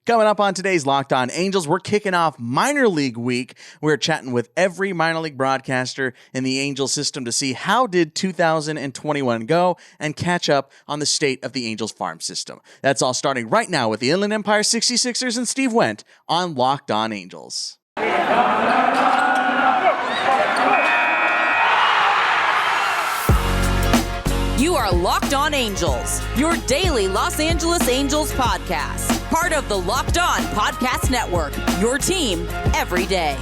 Coming up on today's Locked On Angels, we're kicking off minor league week. We're chatting with every minor league broadcaster in the Angels system to see how did 2021 go and catch up on the state of the Angels farm system. That's all starting right now with the Inland Empire 66ers and Steve Wendt on Locked On Angels. You are Locked On Angels, your daily Los Angeles Angels podcast. Part of the Locked On Podcast Network, your team every day.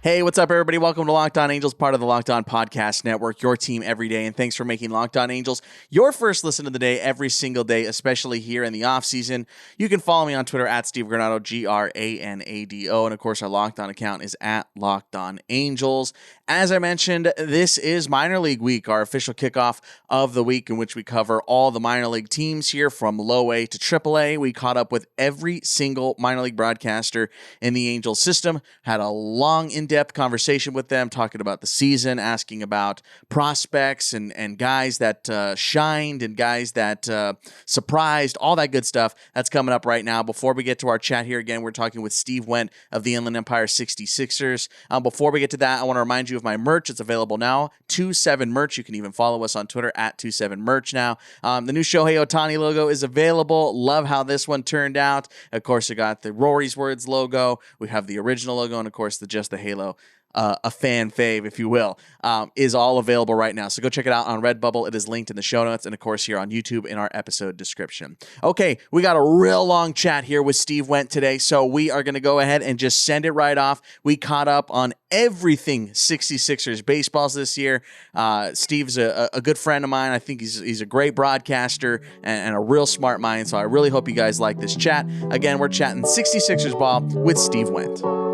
Hey, what's up, everybody? Welcome to Locked On Angels, part of the Locked On Podcast Network, your team every day. And thanks for making Locked On Angels your first listen of the day every single day, especially here in the offseason. You can follow me on Twitter at Steve Granado, Granado. And of course, our Locked On account is at Locked On Angels. As I mentioned, this is minor league week, our official kickoff of the week in which we cover all the minor league teams here from low A to triple A. We caught up with every single minor league broadcaster in the Angels system, had a long, in-depth conversation with them, talking about the season, asking about prospects and guys that shined and guys that surprised, all that good stuff. That's coming up right now. Before we get to our chat here, again, we're talking with Steve Wendt of the Inland Empire 66ers. Before we get to that, I want to remind you of my merch. It's available now, 27 merch. You can even follow us on Twitter at 27 merch now. The new Shohei Ohtani logo is available. Love how this one turned out. Of course, you got the Rory's Words logo. We have the original logo, and of course, the Just the Halo. A fan fave, if you will, is all available right now. So go check it out on Redbubble. It is linked in the show notes and, of course, here on YouTube in our episode description. Okay, we got a real long chat here with Steve Wendt today, so we are going to go ahead and just send it right off. We caught up on everything 66ers baseballs this year. Steve's a good friend of mine. I think he's a great broadcaster and a real smart mind, so I really hope you guys like this chat. Again, we're chatting 66ers ball with Steve Wendt.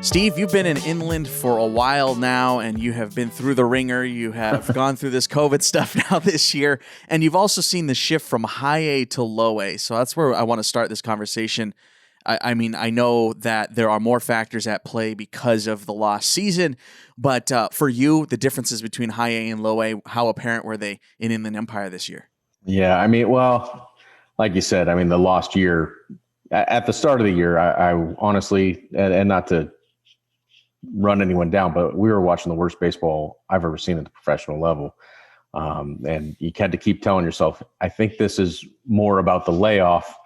Steve, you've been in Inland for a while now, and you have been through the ringer. You have gone through this COVID stuff now this year, and you've also seen the shift from high A to low A. So that's where I want to start this conversation. I mean, I know that there are more factors at play because of the lost season, but for you, the differences between high A and low A, how apparent were they in Inland Empire this year? Yeah, I mean, well, like you said, I mean, the lost year, at the start of the year, I honestly, and not to run anyone down, but we were watching the worst baseball I've ever seen at the professional level. And you had to keep telling yourself, I think this is more about the layoff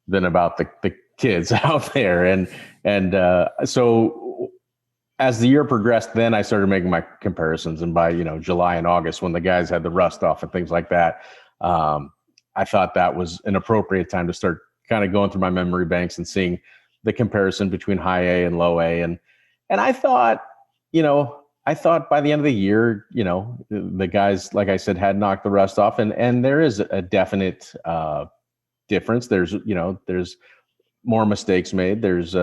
than about the kids out there. And so as the year progressed, then I started making my comparisons. And by, July and August, when the guys had the rust off and things like that, I thought that was an appropriate time to start kind of going through my memory banks and seeing the comparison between high A and low A. And I thought by the end of the year, the guys, like I said, had knocked the rust off, and there is a definite difference. There's more mistakes made. There's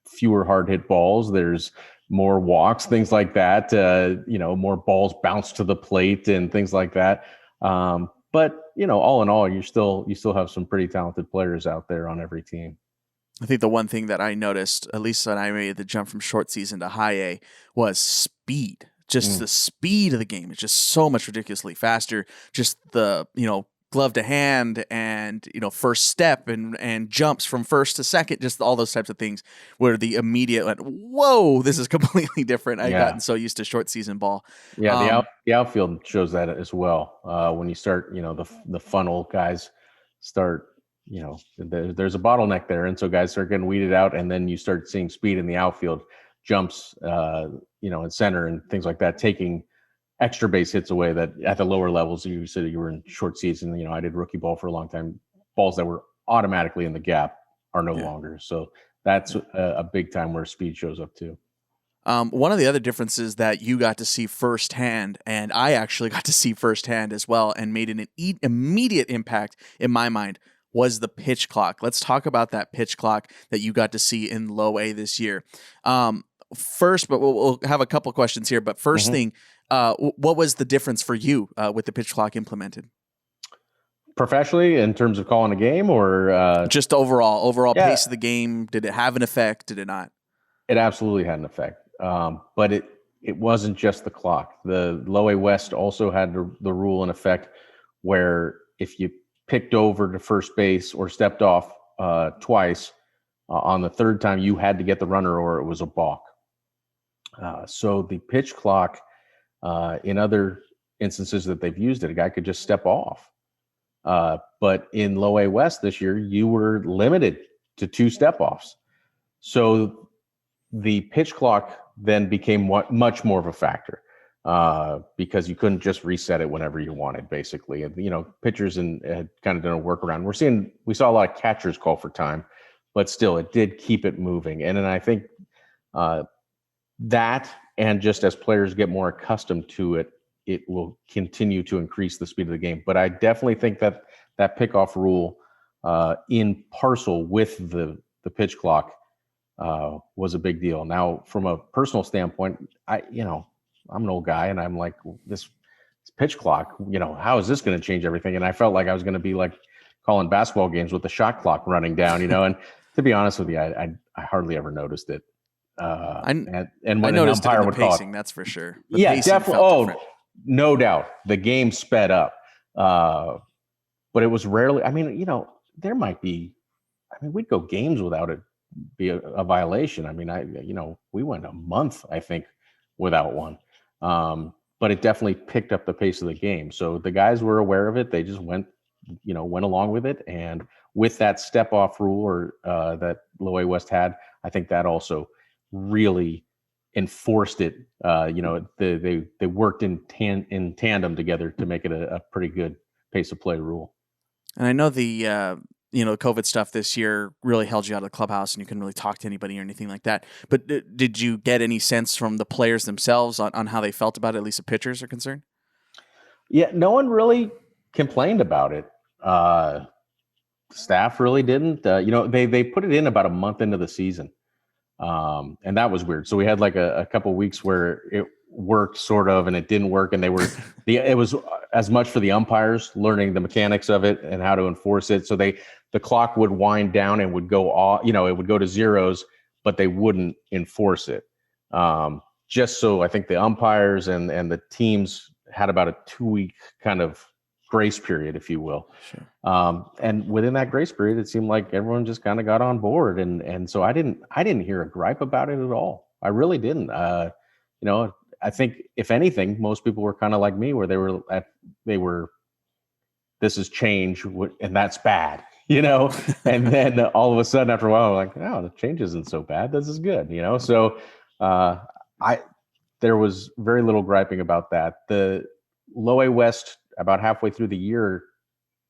fewer hard hit balls. There's more walks, things like that. More balls bounce to the plate and things like that. But all in all, you still have some pretty talented players out there on every team. I think the one thing that I noticed, at least when I made the jump from short season to high A, was speed. Just the speed of the game is just so much ridiculously faster. Just the, glove to hand and, first step and jumps from first to second, just all those types of things where the immediate, like, whoa, this is completely different. I've gotten so used to short season ball. Yeah, the outfield shows that as well. When you start, the funnel guys start, there's a bottleneck there. And so guys start getting weeded out, and then you start seeing speed in the outfield, jumps, in center and things like that, taking extra base hits away that at the lower levels, you said you were in short season. I did rookie ball for a long time. Balls that were automatically in the gap are no longer. So that's a big time where speed shows up too. One of the other differences that you got to see firsthand, and I actually got to see firsthand as well, and made an immediate impact in my mind, was the pitch clock. Let's talk about that pitch clock that you got to see in low A this year. First, but we'll have a couple questions here. But first thing, what was the difference for you with the pitch clock implemented? Professionally, in terms of calling a game, or just overall pace of the game? Did it have an effect? Did it not? It absolutely had an effect. But it wasn't just the clock. The Low A West also had the rule in effect where if you picked over to first base or stepped off twice, on the third time you had to get the runner or it was a balk. So the pitch clock, in other instances that they've used it, a guy could just step off. But in Low A West this year, you were limited to 2 step-offs. So the pitch clock then became much more of a factor because you couldn't just reset it whenever you wanted, basically. And, pitchers had kind of done a workaround. We saw a lot of catchers call for time, but still, it did keep it moving. And then I think that, and just as players get more accustomed to it, it will continue to increase the speed of the game. But I definitely think that pickoff rule in parcel with the pitch clock was a big deal. Now, from a personal standpoint, I'm an old guy, and I'm like, this pitch clock, how is this going to change everything? And I felt like I was going to be like calling basketball games with the shot clock running down, and to be honest with you, I hardly ever noticed it. And when I noticed an umpire it in the would call pacing, that's for sure. The yeah, pacing definitely. felt Oh, different. no doubt. The game sped up. But it was rarely, there might be, we'd go games without it be a violation. We went a month, I think, without one. But it definitely picked up the pace of the game. So the guys were aware of it. They just went along with it. And with that step off rule or that Low A West had, I think that also really enforced it. They worked in tandem together to make it a pretty good pace of play rule. And I know the COVID stuff this year really held you out of the clubhouse and you couldn't really talk to anybody or anything like that. But did you get any sense from the players themselves on how they felt about it, at least the pitchers are concerned? Yeah, no one really complained about it. Staff really didn't. They put it in about a month into the season. And that was weird. So we had like a couple of weeks where it worked sort of, and it didn't work. And it was as much for the umpires learning the mechanics of it and how to enforce it. So the clock would wind down and would go off, it would go to zeros, but they wouldn't enforce it. Just so I think the umpires and the teams had about a 2-week kind of grace period, if you will. Sure. And within that grace period, it seemed like everyone just kind of got on board. And so I didn't hear a gripe about it at all. I really didn't. I think if anything, most people were kind of like me, where they were, this is change and that's bad, and then all of a sudden after a while, I'm like, oh, the change isn't so bad. This is good. So there was very little griping about that. The Low A West, about halfway through the year,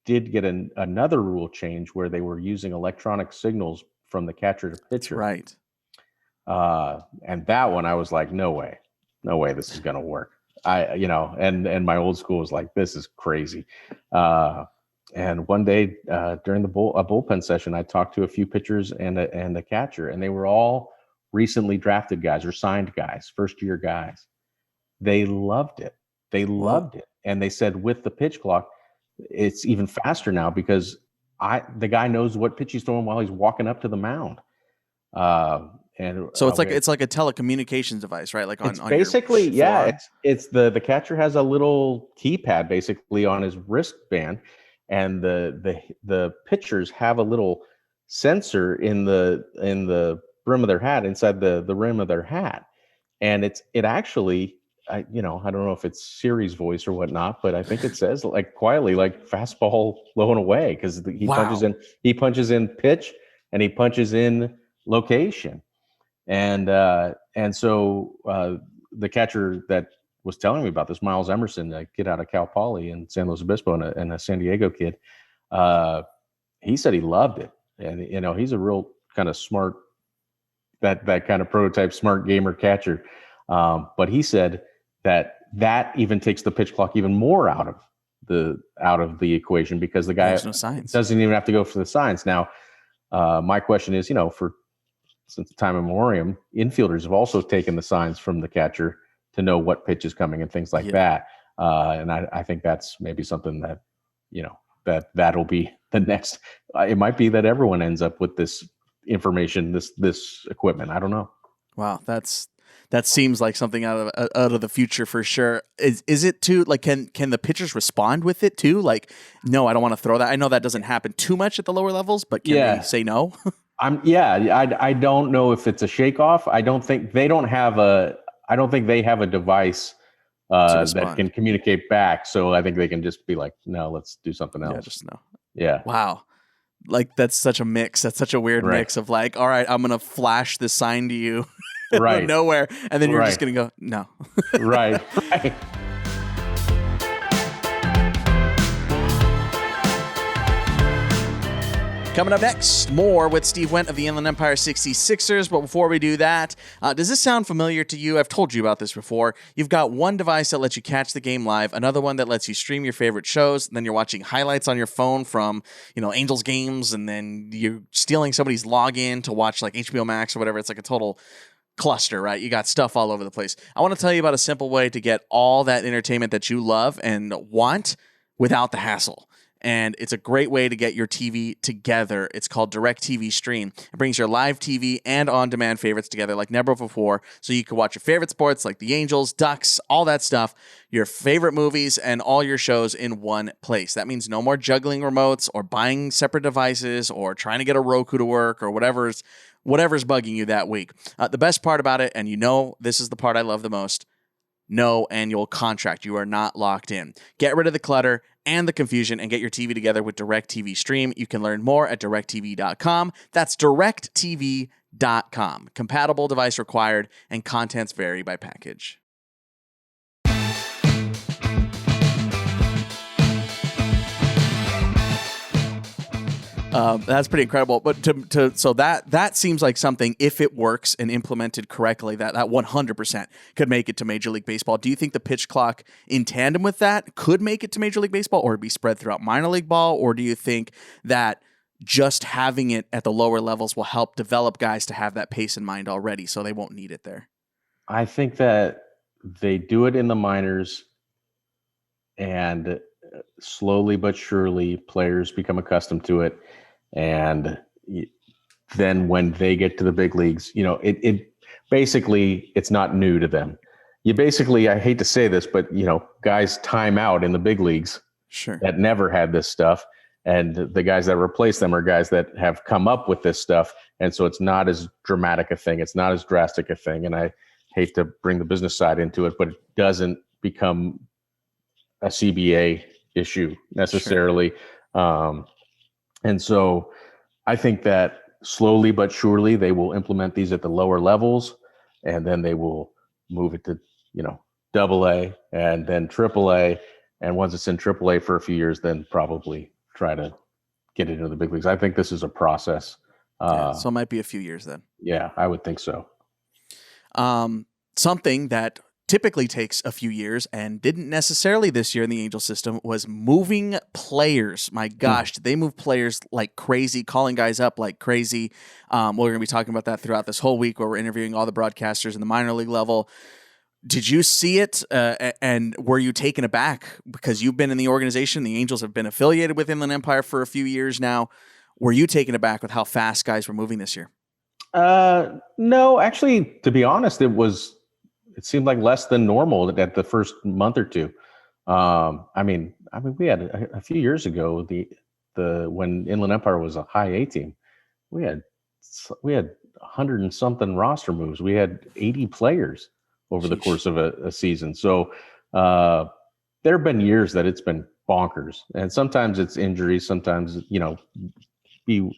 did get another rule change where they were using electronic signals from the catcher to pitcher. That's right. And that one, I was like, no way this is going to work. And my old school was like, this is crazy. And one day during a bullpen session, I talked to a few pitchers and a catcher, and they were all recently drafted guys or signed guys, first-year guys. They loved it. It. And they said with the pitch clock, it's even faster now because the guy knows what pitch he's throwing while he's walking up to the mound. And so it's like a telecommunications device, right? Like on basically, your yeah. It's the catcher has a little keypad basically on his wristband, and the pitchers have a little sensor in the brim of their hat, inside the rim of their hat, and it actually. I don't know if it's Siri's voice or whatnot, but I think it says like quietly, like fastball low and away, because he punches in pitch and he punches in location. And so the catcher that was telling me about this, Miles Emerson, a kid out of Cal Poly in San Luis Obispo and a San Diego kid, he said he loved it. And, he's a real kind of smart, that kind of prototype smart gamer catcher. But he said that even takes the pitch clock even more out of the equation, because the guy doesn't even have to go for the signs. Now, my question is, since the time of memoriam, infielders have also taken the signs from the catcher to know what pitch is coming and things like that. And I think that's maybe something that, that'll be the next. It might be that everyone ends up with this information, this equipment. I don't know. Wow, that's That seems like something out of the future for sure. Is it too like can the pitchers respond with it too? Like, no, I don't want to throw that. I know that doesn't happen too much at the lower levels, but can they say no? I don't know if it's a shake off. I don't think they have a device that can communicate back. So I think they can just be like, no, let's do something else. Yeah, just no. Yeah. Wow. Like that's such a mix. That's such a weird mix of like, all right, I'm gonna flash this sign to you out of nowhere, and then you're just gonna go, no. Right. Coming up next, more with Steve Wendt of the Inland Empire 66ers. But before we do that, does this sound familiar to you? I've told you about this before. You've got one device that lets you catch the game live, another one that lets you stream your favorite shows, and then you're watching highlights on your phone from, Angels games, and then you're stealing somebody's login to watch like HBO Max or whatever. It's like a total cluster, right? You got stuff all over the place. I want to tell you about a simple way to get all that entertainment that you love and want without the hassle. And it's a great way to get your TV together. It's called DirecTV Stream. It brings your live TV and on-demand favorites together like never before, so you can watch your favorite sports like the Angels, Ducks, all that stuff, your favorite movies, and all your shows in one place. That means no more juggling remotes or buying separate devices or trying to get a Roku to work or whatever's bugging you that week. The best part about it, and this is the part I love the most, no annual contract. You are not locked in. Get rid of the clutter and the confusion and get your TV together with DirecTV Stream. You can learn more at directtv.com. That's directtv.com. Compatible device required, and contents vary by package. That's pretty incredible. But so that seems like something, if it works and implemented correctly, that 100% could make it to Major League Baseball. Do you think the pitch clock in tandem with that could make it to Major League Baseball or be spread throughout minor league ball? Or do you think that just having it at the lower levels will help develop guys to have that pace in mind already so they won't need it there? I think that they do it in the minors, and slowly but surely players become accustomed to it. And then when they get to the big leagues, it basically, it's not new to them. I hate to say this, but guys time out in the big leagues that never had this stuff. And the guys that replace them are guys that have come up with this stuff. And so it's not as dramatic a thing. It's not as drastic a thing. And I hate to bring the business side into it, but it doesn't become a CBA issue necessarily. And so I think that slowly but surely they will implement these at the lower levels, and then they will move it to, AA and then AAA. And once it's in AAA for a few years, then probably try to get it into the big leagues. I think this is a process. So it might be a few years then. Yeah, I would think so. Something that typically takes a few years and didn't necessarily this year in the Angel system was moving players. My gosh, did they move players like crazy, calling guys up like crazy. We're going to be talking about that throughout this whole week where we're interviewing all the broadcasters in the minor league level. Did you see it? And were you taken aback because you've been in the organization? The Angels have been affiliated with Inland Empire for a few years now. Were you taken aback with how fast guys were moving this year? No, actually, to be honest, it seemed like less than normal at the first month or two. I mean, we had a few years ago, when Inland Empire was a high A team, we had 100 and something roster moves. We had 80 players over the course of a season. So there have been years that it's been bonkers, and sometimes it's injuries, sometimes be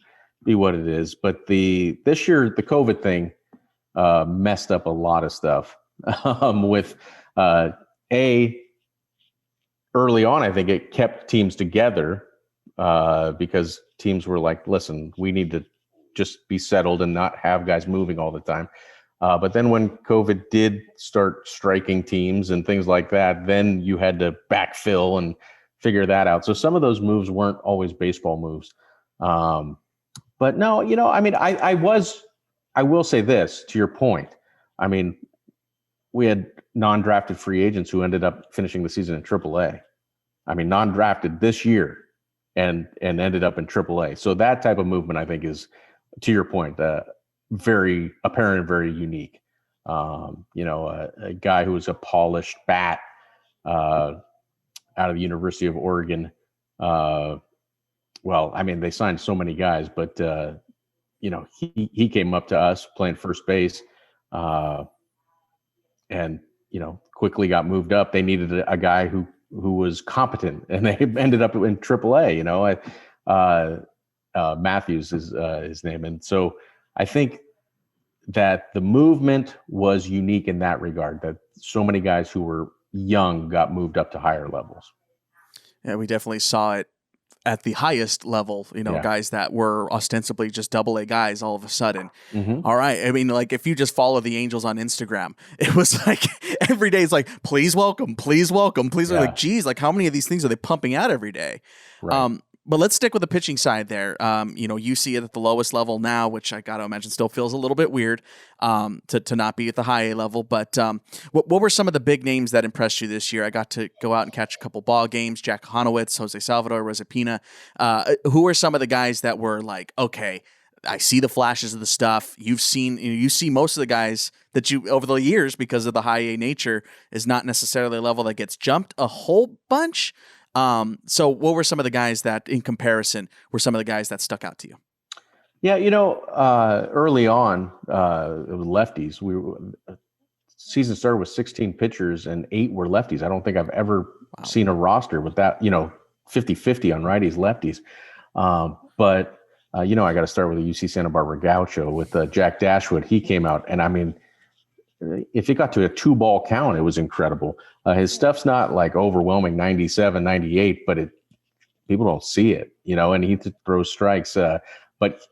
what it is. But this year the COVID thing messed up a lot of stuff. With early on, I think it kept teams together because teams were like, listen, we need to just be settled and not have guys moving all the time. But then when COVID did start striking teams and things like that, then you had to backfill and figure that out. So some of those moves weren't always baseball moves. But no, I will say this to your point. I mean, we had non-drafted free agents who ended up finishing the season in AAA. I mean, non-drafted this year and ended up in AAA. So that type of movement, I think, is, to your point, very apparent and very unique. A guy who was a polished bat out of the University of Oregon. They signed so many guys, but he came up to us playing first base, and quickly got moved up. They needed a guy who was competent, and they ended up in AAA. Matthews is his name, and so I think that the movement was unique in that regard. That so many guys who were young got moved up to higher levels. Yeah, we definitely saw it at the highest level, guys that were ostensibly just AA guys all of a sudden. Mm-hmm. All right. I mean, like if you just follow the Angels on Instagram, it was like every day it's like, please welcome, please welcome, please. Yeah. Like, geez, like how many of these things are they pumping out every day? Right. But let's stick with the pitching side there. You see it at the lowest level now, which I got to imagine still feels a little bit weird to not be at the high A level. But what were some of the big names that impressed you this year? I got to go out and catch a couple ball games. Jack Hanowitz, Jose Salvador, Rosapina. Who are some of the guys that were like, okay, I see the flashes of the stuff. You see most of the guys that you over the years, because of the high A nature, is not necessarily a level that gets jumped a whole bunch. So what were some of the guys that, in comparison, were some of the guys that stuck out to you? Yeah, early on, it was lefties. Season started with 16 pitchers and 8 were lefties. I don't think I've ever seen a roster with that, 50-50 on righties, lefties. But I got to start with the UC Santa Barbara Gaucho with Jack Dashwood. He came out, and I mean, if it got to a 2-ball count, it was incredible. His stuff's not like overwhelming 97, 98, but people don't see it, and he throws strikes. But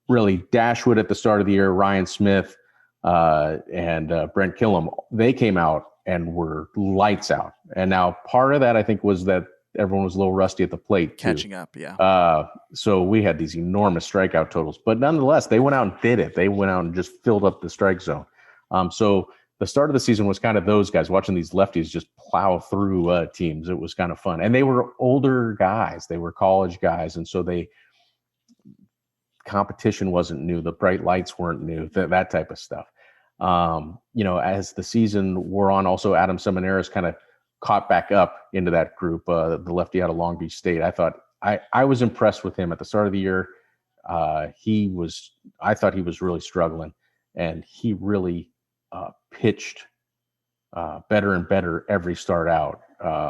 really, Dashwood at the start of the year, Ryan Smith and Brent Killam, they came out and were lights out. And now part of that, I think, was that everyone was a little rusty at the plate too. Catching up, yeah. So we had these enormous strikeout totals. But nonetheless, they went out and did it. They went out and just filled up the strike zone. So the start of the season was kind of those guys, watching these lefties just plow through teams. It was kind of fun. And they were older guys. They were college guys. And so competition wasn't new. The bright lights weren't new, that type of stuff. As the season wore on, also Adam Seminaris kind of caught back up into that group, the lefty out of Long Beach State. I thought I was impressed with him at the start of the year. I thought he was really struggling, and he really pitched better and better every start out,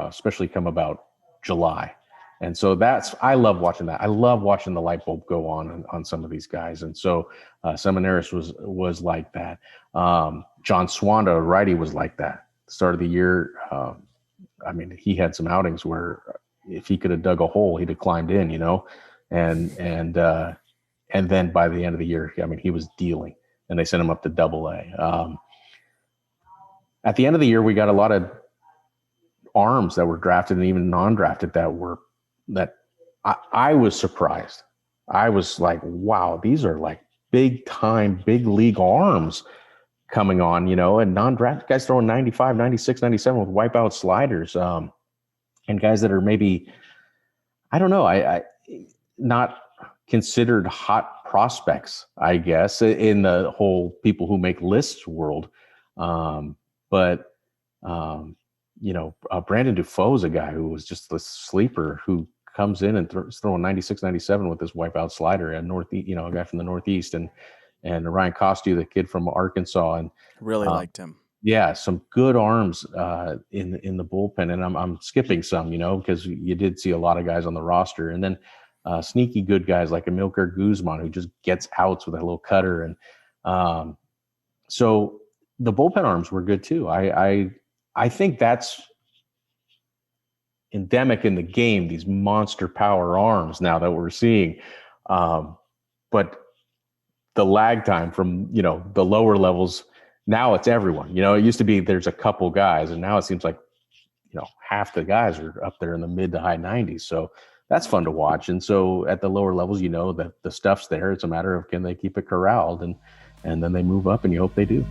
especially come about July. And so I love watching that. I love watching the light bulb go on some of these guys. And so Seminaris was like that. John Swanda, righty, was like that. Start of the year, he had some outings where if he could have dug a hole, he'd have climbed in, and then by the end of the year, he was dealing, and they sent him up to AA. At the end of the year, we got a lot of arms that were drafted and even non-drafted that I was surprised. I was like, wow, these are like big time, big league arms coming on, and non-drafted guys throwing 95, 96, 97 with wipeout sliders, and guys that are maybe, I don't know, I not considered hot prospects, I guess, in the whole people who make lists world. But Brandon Dufault is a guy who was just the sleeper who comes in and throwing 96, 97 with this wipeout slider, and a guy from the Northeast, and Ryan Costu, the kid from Arkansas, and really liked him. Yeah, some good arms in the bullpen, and I'm skipping some, because you did see a lot of guys on the roster, and then sneaky good guys like Amilcar Guzman, who just gets outs with a little cutter, and so the bullpen arms were good too. I think that's endemic in the game, these monster power arms now that we're seeing, but the lag time from the lower levels, now it's everyone. It used to be there's a couple guys, and now it seems like half the guys are up there in the mid to high 90s. So that's fun to watch. And so at the lower levels, that the stuff's there. It's a matter of, can they keep it corralled, and then they move up, and you hope they do.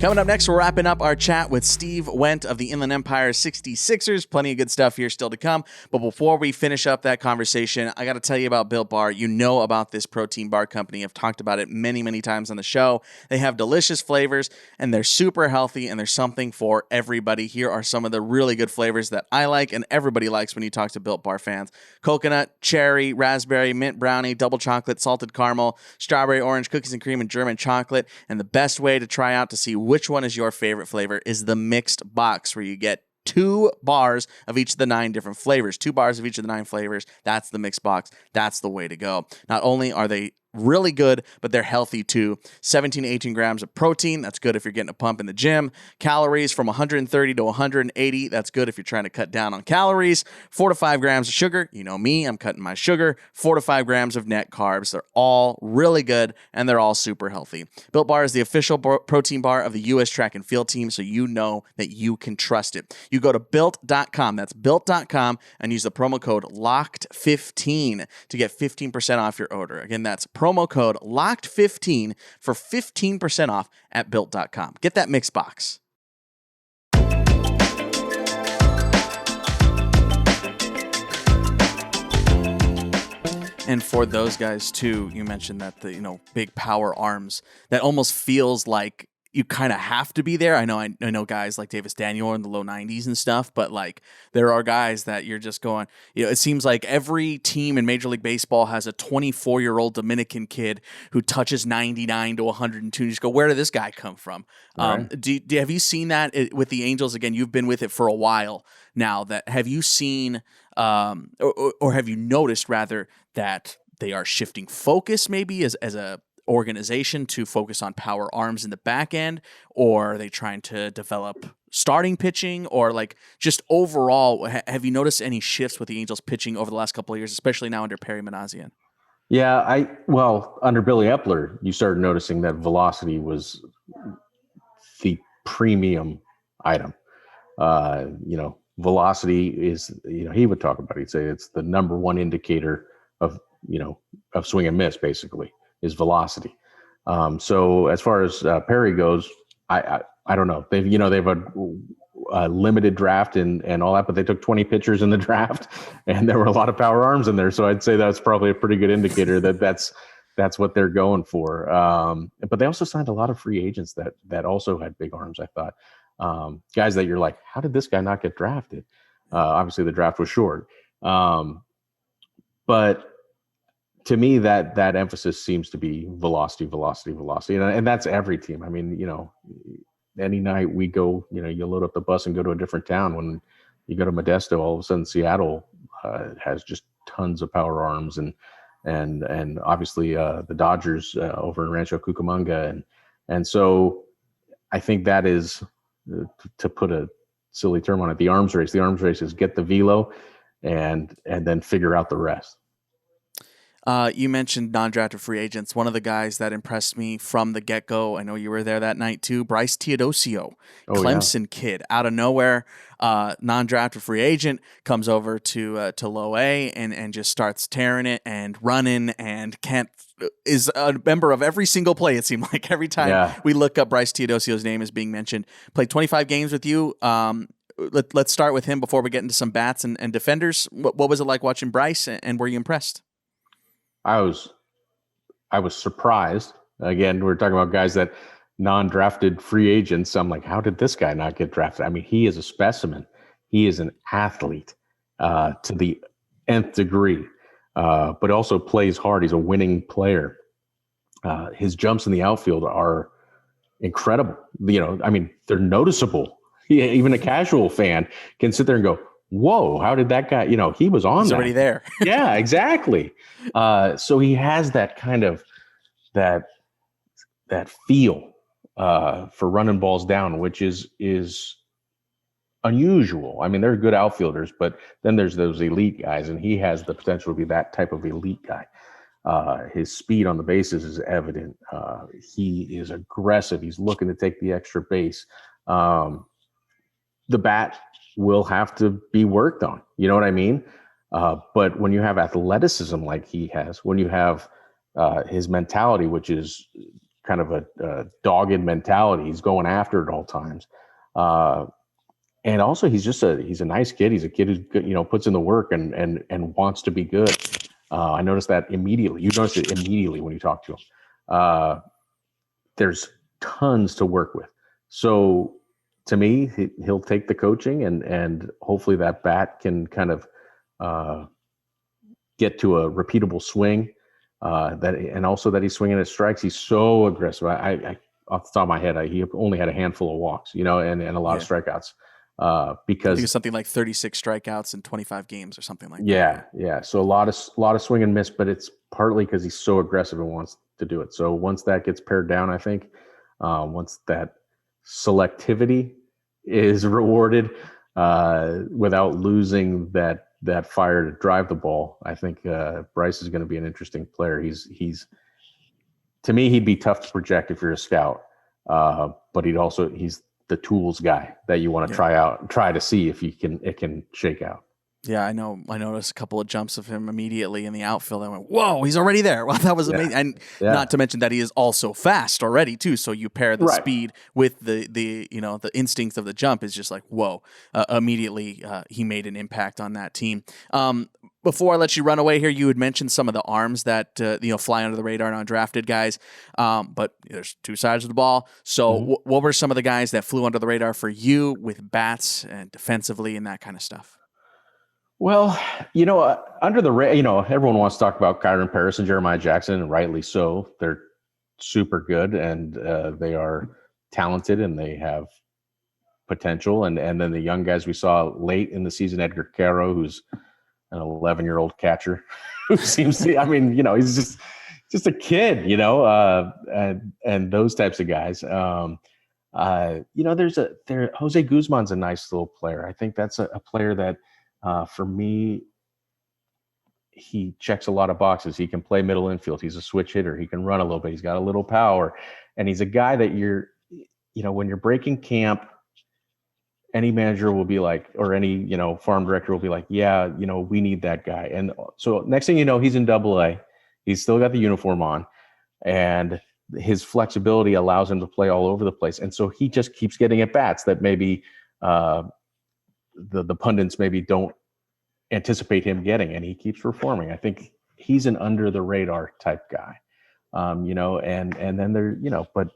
Coming up next, we're wrapping up our chat with Steve Wendt of the Inland Empire 66ers. Plenty of good stuff here still to come. But before we finish up that conversation, I got to tell you about Built Bar. You know about this protein bar company. I've talked about it many, many times on the show. They have delicious flavors, and they're super healthy, and there's something for everybody. Here are some of the really good flavors that I like and everybody likes when you talk to Built Bar fans. Coconut, cherry, raspberry, mint brownie, double chocolate, salted caramel, strawberry, orange, cookies and cream, and German chocolate. And the best way to try out to see which one is your favorite flavor is the mixed box, where you get 2 bars of each of the 9 different flavors. 2 bars of each of the 9 flavors. That's the mixed box. That's the way to go. Not only are they really good, but they're healthy too. 17 to 18 grams of protein. That's good if you're getting a pump in the gym. Calories from 130 to 180. That's good if you're trying to cut down on calories. 4 to 5 grams of sugar. You know me, I'm cutting my sugar. 4 to 5 grams of net carbs. They're all really good, and they're all super healthy. Built Bar is the official protein bar of the U.S. track and field team, so you know that you can trust it. You go to built.com. That's built.com, and use the promo code LOCKED15 to get 15% off your order. Again, that's promo code LOCKED15 for 15% off at built.com. Get that mix box. And for those guys too, you mentioned that the big power arms, that almost feels like you kind of have to be there. I know guys like Davis Daniel in the low 90s and stuff, but like there are guys that you're just going, it seems like every team in Major League Baseball has a 24-year-old Dominican kid who touches 99 to 102. You just go, where did this guy come from? Right. Have you seen that with the Angels? Again, you've been with it for a while now. That have you seen, or have you noticed rather that they are shifting focus maybe as a organization to focus on power arms in the back end, or are they trying to develop starting pitching, or like just overall, have you noticed any shifts with the Angels pitching over the last couple of years, especially now under Perry Manassian? Yeah, under Billy Epler, you started noticing that velocity was the premium item. Velocity is, he would talk about it. He'd say it's the number one indicator of swing and miss, basically, is velocity. So as far as Perry goes, I don't know. They've a limited draft and all that, but they took 20 pitchers in the draft, and there were a lot of power arms in there. So I'd say that's probably a pretty good indicator that's what they're going for. But they also signed a lot of free agents that also had big arms, I thought. Guys that you're like, how did this guy not get drafted? Obviously the draft was short. But to me, that emphasis seems to be velocity, and that's every team. I mean, any night we go, you load up the bus and go to a different town. When you go to Modesto, all of a sudden Seattle has just tons of power arms, and obviously the Dodgers over in Rancho Cucamonga, and so I think that is, to put a silly term on it, the arms race. The arms race is get the velo, and then figure out the rest. You mentioned non-drafted free agents. One of the guys that impressed me from the get-go, I know you were there that night too, Bryce Teodosio, Clemson kid, out of nowhere, non-drafted free agent, comes over to Low A and just starts tearing it and running, and is a member of every single play, it seemed like. Every time we look up, Bryce Teodosio's name is being mentioned. Played 25 games with you. Let's start with him before we get into some bats and defenders. What was it like watching Bryce, and were you impressed? I was surprised. Again, we're talking about guys that non-drafted free agents. I'm like, how did this guy not get drafted? I mean, he is a specimen. He is an athlete to the nth degree, but also plays hard. He's a winning player. His jumps in the outfield are incredible. They're noticeable. Even a casual fan can sit there and go, whoa, how did that guy, he was on He's already there. Yeah, exactly. So he has that kind of, that feel for running balls down, which is unusual. I mean, there are good outfielders, but then there's those elite guys, and he has the potential to be that type of elite guy. His speed on the bases is evident. He is aggressive. He's looking to take the extra base. The bat will have to be worked on. You know what I mean? But when you have athleticism like he has, when you have his mentality, which is kind of a dogged mentality. He's going after it at all times. And also he's a nice kid. He's a kid who, puts in the work and wants to be good. I noticed that immediately. You noticed it immediately when you talk to him. There's tons to work with. So to me, he'll take the coaching and hopefully that bat can kind of get to a repeatable swing. And also that he's swinging at strikes. He's so aggressive. I off the top of my head, he only had a handful of walks, and a lot of strikeouts. Because I think it's something like 36 strikeouts in 25 games or something like that. Yeah. So a lot of swing and miss, but it's partly because he's so aggressive and wants to do it. So once that gets pared down, I think once that selectivity is rewarded without losing that fire to drive the ball, I think Bryce is going to be an interesting player. He's to me, he'd be tough to project if you're a scout, but he's the tools guy that you want to try to see if it can shake out. Yeah, I know. I noticed a couple of jumps of him immediately in the outfield. I went, whoa, he's already there. Well, that was amazing. And not to mention that he is also fast already too. So you pair the speed with the instincts of the jump is just like, whoa, immediately he made an impact on that team. Before I let you run away here, you had mentioned some of the arms that fly under the radar and undrafted guys, but there's two sides of the ball. So what were some of the guys that flew under the radar for you with bats and defensively and that kind of stuff? Well, under the everyone wants to talk about Kyron Paris and Jeremiah Jackson, and rightly so. They're super good, and they are talented, and they have potential. And then the young guys we saw late in the season, Edgar Caro, who's an 11-year-old catcher, who seems to, he's just a kid, and those types of guys. Jose Guzman's a nice little player. I think that's a player that. For me, he checks a lot of boxes. He can play middle infield. He's a switch hitter. He can run a little bit. He's got a little power. And he's a guy that when you're breaking camp, any manager will be like, or any, farm director will be like, yeah, we need that guy. And so next thing you know, he's in AA. He's still got the uniform on. And his flexibility allows him to play all over the place. And so he just keeps getting at bats that maybe the pundits maybe don't anticipate him getting, and he keeps performing. I think he's an under the radar type guy, and then there, but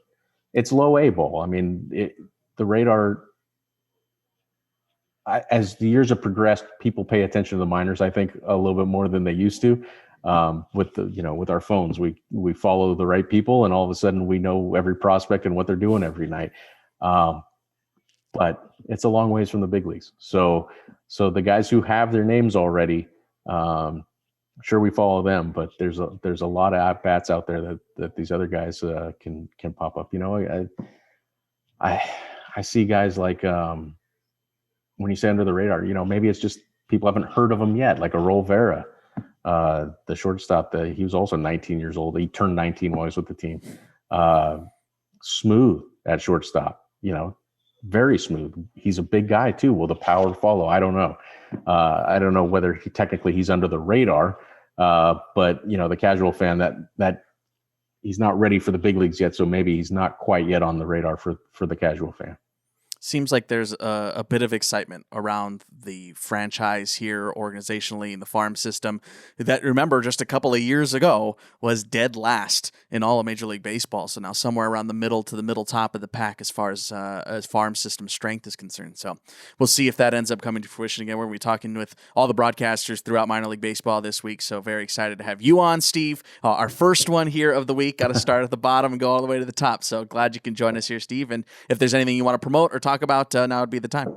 it's low A ball. I mean, the radar, as the years have progressed, people pay attention to the minors, I think, a little bit more than they used to. With our phones, we follow the right people, and all of a sudden we know every prospect and what they're doing every night. But it's a long ways from the big leagues. So the guys who have their names already, sure, we follow them, but there's a lot of at bats out there that these other guys can pop up. I see guys like when you say under the radar, maybe it's just people haven't heard of them yet, like a Roll Vera, the shortstop. He was also 19 years old. He turned 19 while he was with the team. Smooth at shortstop, very smooth. He's a big guy too. Will the power follow? I don't know. I don't know whether he's under the radar, but the casual fan that he's not ready for the big leagues yet. So maybe he's not quite yet on the radar for the casual fan. Seems like there's a bit of excitement around the franchise here organizationally in the farm system that, remember, just a couple of years ago was dead last in all of Major League Baseball. So now somewhere around the middle to the middle top of the pack as far as farm system strength is concerned. So we'll see if that ends up coming to fruition again. We're going to be talking with all the broadcasters throughout minor league baseball this week. So very excited to have you on, Steve. Our first one here of the week. Got to start at the bottom and go all the way to the top. So glad you can join us here, Steve. And if there's anything you want to promote or talk about, now would be the time.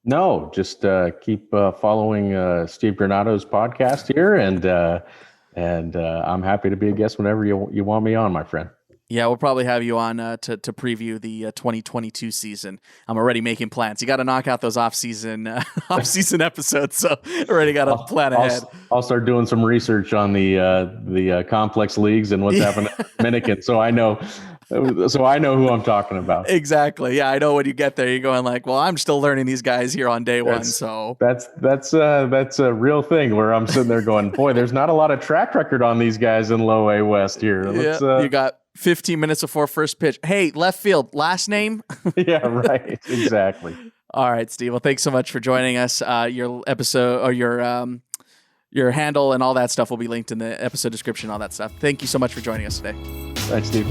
No, just keep following Steve Granato's podcast here, and I'm happy to be a guest whenever you want me on, my friend. Yeah, we'll probably have you on to preview the 2022 season. I'm already making plans. You got to knock out those off-season episodes, so already got to plan ahead. I'll start doing some research on the complex leagues and what's happening in Dominican, so I know who I'm talking about. Exactly. Yeah, I know when you get there, you're going like, well, I'm still learning these guys here on day one. So that's a real thing where I'm sitting there going, boy, there's not a lot of track record on these guys in Low A West here. You got 15 minutes before first pitch. Hey, left field, last name? Yeah, right. Exactly. All right, Steve. Well, thanks so much for joining us. Your episode or your handle and all that stuff will be linked in the episode description, all that stuff. Thank you so much for joining us today. Thanks, Steve.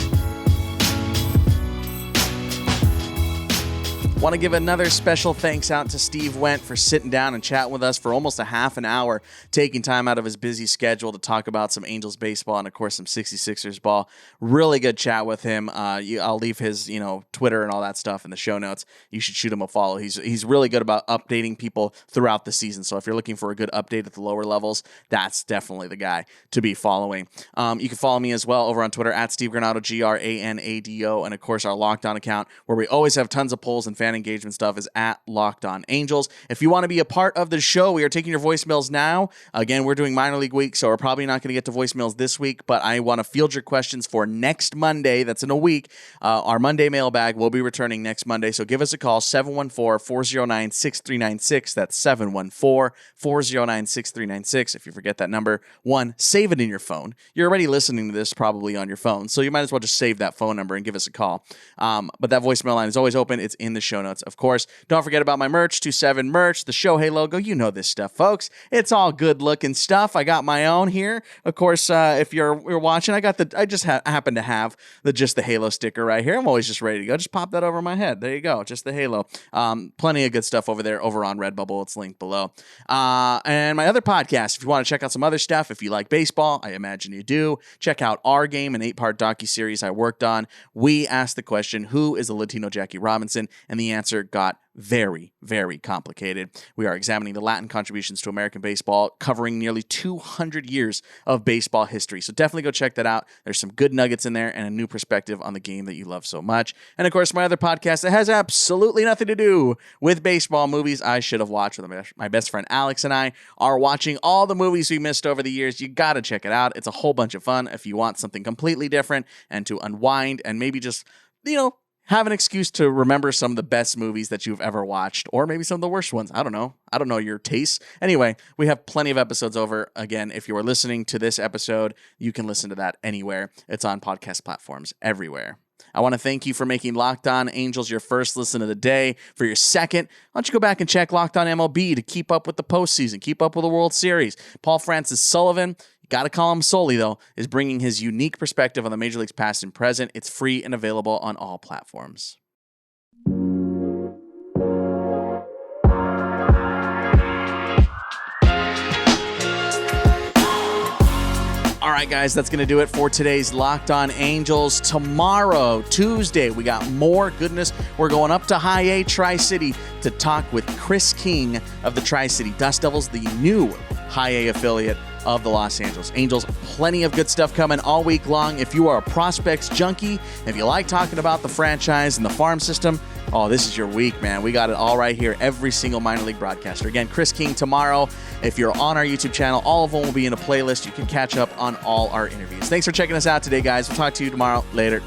Want to give another special thanks out to Steve Wendt for sitting down and chatting with us for almost a half an hour, taking time out of his busy schedule to talk about some Angels baseball and, of course, some 66ers ball. Really good chat with him. I'll leave his Twitter and all that stuff in the show notes. You should shoot him a follow. He's really good about updating people throughout the season. So if you're looking for a good update at the lower levels, that's definitely the guy to be following. You can follow me as well over on Twitter at Steve Granado, Granado, and, of course, our Locked On account where we always have tons of polls and fan engagement stuff is at Locked On Angels. If you want to be a part of the show, we are taking your voicemails now. Again, we're doing minor league week, so we're probably not going to get to voicemails this week, but I want to field your questions for next Monday. That's in a week. Our Monday mailbag will be returning next Monday, so give us a call, 714-409-6396. That's 714-409-6396. If you forget that number, one, save it in your phone. You're already listening to this probably on your phone, so you might as well just save that phone number and give us a call. But that voicemail line is always open. It's in the show notes. Of course, don't forget about my merch, 27 merch, the Shohei logo. You know this stuff, folks. It's all good looking stuff. I got my own here. Of course, if you're watching, I just happen to have just the Halo sticker right here. I'm always just ready to go. Just pop that over my head. There you go. Just the Halo. Plenty of good stuff over there over on Redbubble. It's linked below. And my other podcast, if you want to check out some other stuff, if you like baseball, I imagine you do, check out Our Game, an 8-part docuseries I worked on. We asked the question, who is the Latino Jackie Robinson? And the answer got very, very complicated. We are examining the Latin contributions to American baseball, covering nearly 200 years of baseball history. So definitely go check that out. There's some good nuggets in there and a new perspective on the game that you love so much. And of course, my other podcast that has absolutely nothing to do with baseball, movies I should have watched with my best friend Alex and I are watching all the movies we missed over the years. You got to check it out. It's a whole bunch of fun if you want something completely different and to unwind and maybe just, have an excuse to remember some of the best movies that you've ever watched, or maybe some of the worst ones. I don't know your tastes. Anyway, we have plenty of episodes over. Again, if you are listening to this episode, you can listen to that anywhere. It's on podcast platforms everywhere. I want to thank you for making Locked On Angels your first listen of the day. For your second, why don't you go back and check Locked On MLB to keep up with the postseason, keep up with the World Series. Paul Francis Sullivan, got to call him Sully, though, is bringing his unique perspective on the Major League's past and present. It's free and available on all platforms. All right, guys, that's going to do it for today's Locked On Angels. Tomorrow, Tuesday, we got more goodness. We're going up to High A Tri-City to talk with Chris King of the Tri-City Dust Devils, the new High A affiliate of the Los Angeles Angels. Plenty of good stuff coming all week long. If you are a prospects junkie, if you like talking about the franchise and the farm system, this is your week, man. We got it all right here, every single minor league broadcaster. Again, Chris King tomorrow. If you're on our YouTube channel, all of them will be in a playlist. You can catch up on all our interviews. Thanks for checking us out today, guys. We'll talk to you tomorrow. Later.